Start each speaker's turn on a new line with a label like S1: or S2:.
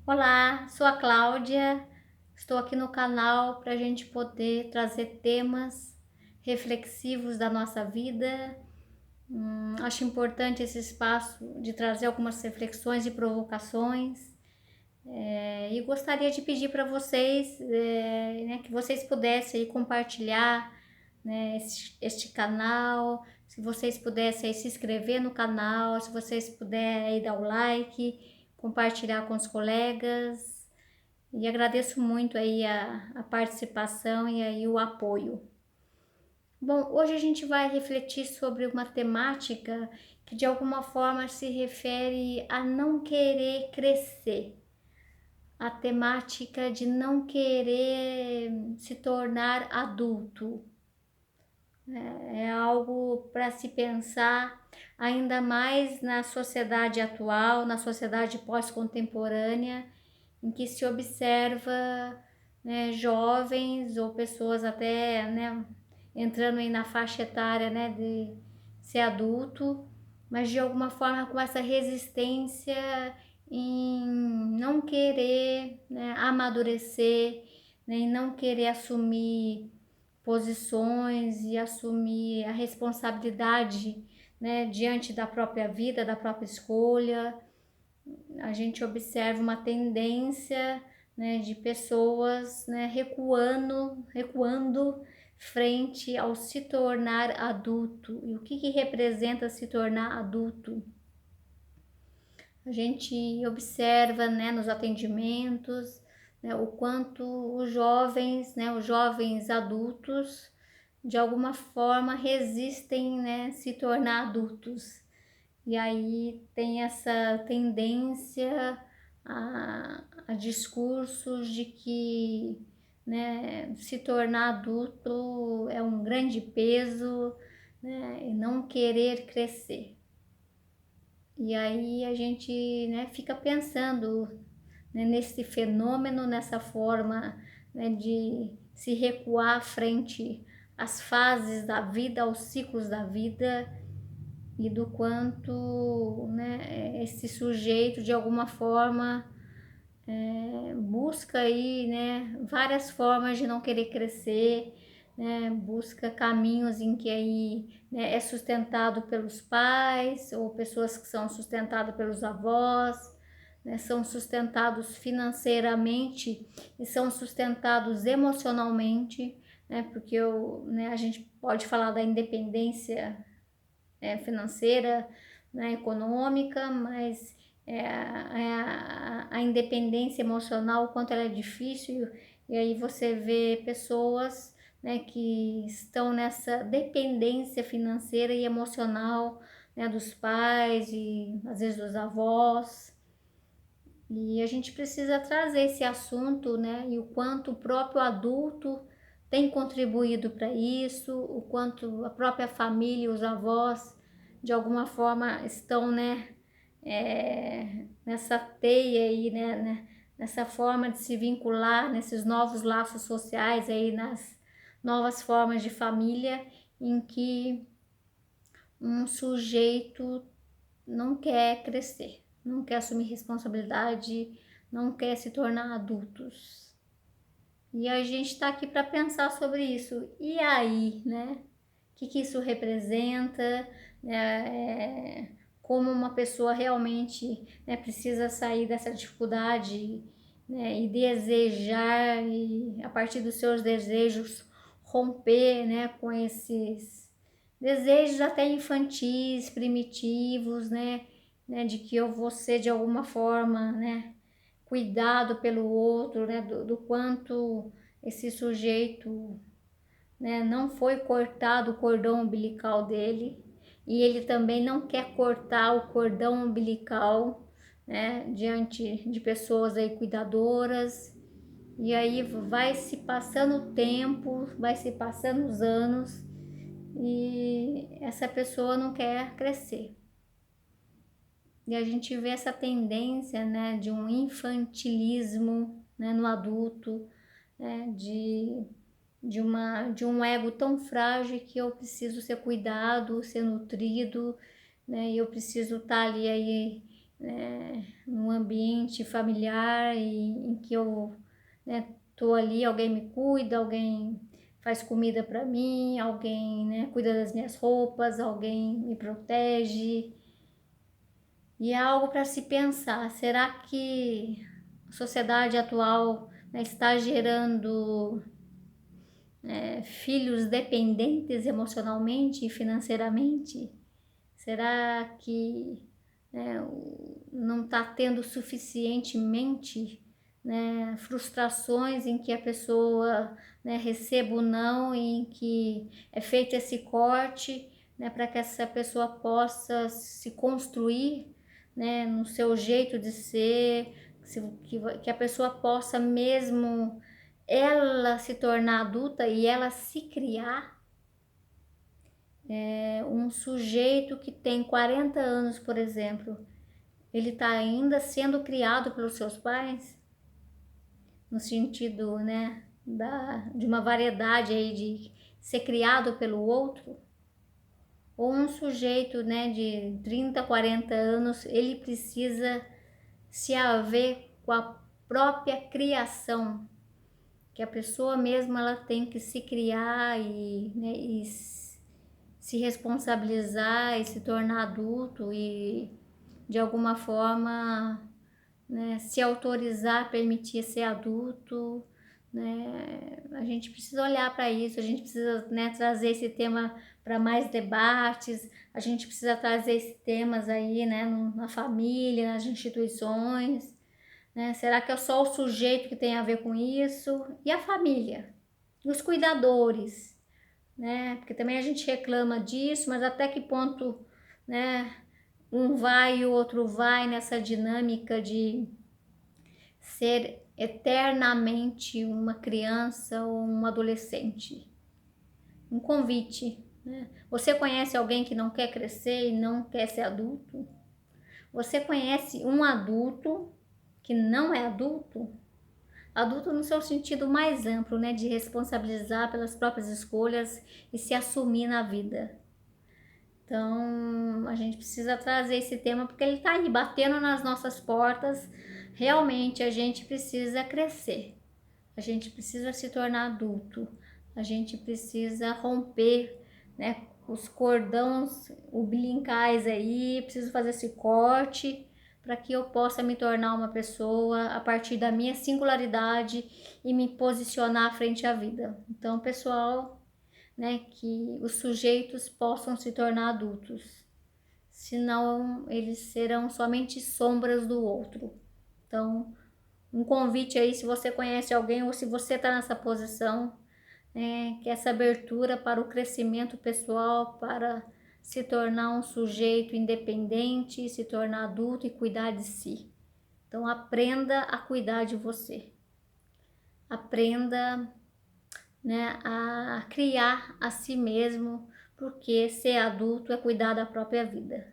S1: Olá, sou a Cláudia, estou aqui no canal para a gente poder trazer temas reflexivos da nossa vida. Acho importante esse espaço de trazer algumas reflexões e provocações. E gostaria de pedir para vocês né, que vocês pudessem aí compartilhar, né, este canal, se vocês pudessem aí se inscrever no canal, se vocês puderem aí dar o like, compartilhar com os colegas. E agradeço muito aí a participação e aí o apoio. Bom, hoje a gente vai refletir sobre uma temática que de alguma forma se refere a não querer crescer, a temática de não querer se tornar adulto. É algo para se pensar ainda mais na sociedade atual, na sociedade pós-contemporânea, em que se observa, né, jovens ou pessoas até, né, entrando aí na faixa etária, né, de ser adulto, mas de alguma forma com essa resistência em não querer, né, amadurecer, né, em não querer assumir posições e assumir a responsabilidade, né, diante da própria vida, da própria escolha. A gente observa uma tendência, né, de pessoas, né, recuando frente ao se tornar adulto. E o que representa se tornar adulto? A gente observa, né, nos atendimentos, né, o quanto os jovens, né, os jovens adultos, de alguma forma resistem, né, se tornar adultos. E aí tem essa tendência a discursos de que, né, se tornar adulto é um grande peso, né, e não querer crescer. E aí a gente, né, fica pensando, né, nesse fenômeno, nessa forma, né, de se recuar frente às fases da vida, aos ciclos da vida, e do quanto, né, esse sujeito de alguma forma busca aí, né, várias formas de não querer crescer, né, busca caminhos em que aí, né, é sustentado pelos pais ou pessoas que são sustentadas pelos avós, né, são sustentados financeiramente e são sustentados emocionalmente, né, porque né, a gente pode falar da independência financeira, né, econômica, mas a independência emocional, o quanto ela é difícil, e aí você vê pessoas, né, que estão nessa dependência financeira e emocional, né, dos pais e às vezes dos avós. E a gente precisa trazer esse assunto, né, e o quanto o próprio adulto tem contribuído para isso, o quanto a própria família, os avós, de alguma forma estão, né, nessa teia aí, né, nessa forma de se vincular, nesses novos laços sociais aí, nas novas formas de família, em que um sujeito não quer crescer, não quer assumir responsabilidade, não quer se tornar adultos. E a gente está aqui para pensar sobre isso. E aí, né? O que isso representa? Como uma pessoa realmente, né, precisa sair dessa dificuldade, né, e desejar, e a partir dos seus desejos romper, né, com esses desejos até infantis, primitivos, né, de que eu vou ser de alguma forma, né, cuidado pelo outro, né, do quanto esse sujeito, né, não foi cortado o cordão umbilical dele, e ele também não quer cortar o cordão umbilical, né, diante de pessoas aí cuidadoras. E aí vai se passando o tempo, vai se passando os anos, e essa pessoa não quer crescer. E a gente vê essa tendência, né, de um infantilismo, né, no adulto, né, de um ego tão frágil que eu preciso ser cuidado, ser nutrido, né, e eu preciso estar ali aí num ambiente familiar em que eu, tô ali, alguém me cuida, alguém faz comida para mim, alguém, cuida das minhas roupas, alguém me protege. E é algo para se pensar. Será que a sociedade atual, está gerando filhos dependentes emocionalmente e financeiramente? Será que não está tendo suficientemente, frustrações em que a pessoa, receba o não, e em que é feito esse corte, para que essa pessoa possa se construir, no seu jeito de ser, que a pessoa possa mesmo ela se tornar adulta e ela se criar. Um sujeito que tem 40 anos, por exemplo, ele está ainda sendo criado pelos seus pais, no sentido, de uma variedade aí de ser criado pelo outro. Ou um sujeito, de 30, 40 anos, ele precisa se haver com a própria criação, que a pessoa mesma ela tem que se criar e se responsabilizar e se tornar adulto e de alguma forma, se autorizar, permitir ser adulto, A gente precisa olhar para isso, a gente precisa, trazer esse tema para mais debates, a gente precisa trazer esses temas aí, na família, nas instituições, Será que é só o sujeito que tem a ver com isso? E a família? E os cuidadores? Porque também a gente reclama disso, mas até que ponto, um vai e o outro vai nessa dinâmica de ser eternamente uma criança ou um adolescente? Um convite, Você conhece alguém que não quer crescer e não quer ser adulto? Você conhece um adulto que não é adulto? Adulto no seu sentido mais amplo, de responsabilizar pelas próprias escolhas e se assumir na vida. Então, a gente precisa trazer esse tema porque ele está aí batendo nas nossas portas. Realmente, a gente precisa crescer. A gente precisa se tornar adulto. A gente precisa romper, os cordões umbilicais aí. Preciso fazer esse corte para que eu possa me tornar uma pessoa a partir da minha singularidade e me posicionar frente à vida. Então, pessoal, que os sujeitos possam se tornar adultos, senão eles serão somente sombras do outro. Então, um convite aí, se você conhece alguém ou se você está nessa posição, que essa abertura para o crescimento pessoal, para se tornar um sujeito independente, se tornar adulto e cuidar de si. Então, aprenda a cuidar de você. Aprenda, a criar a si mesmo, porque ser adulto é cuidar da própria vida.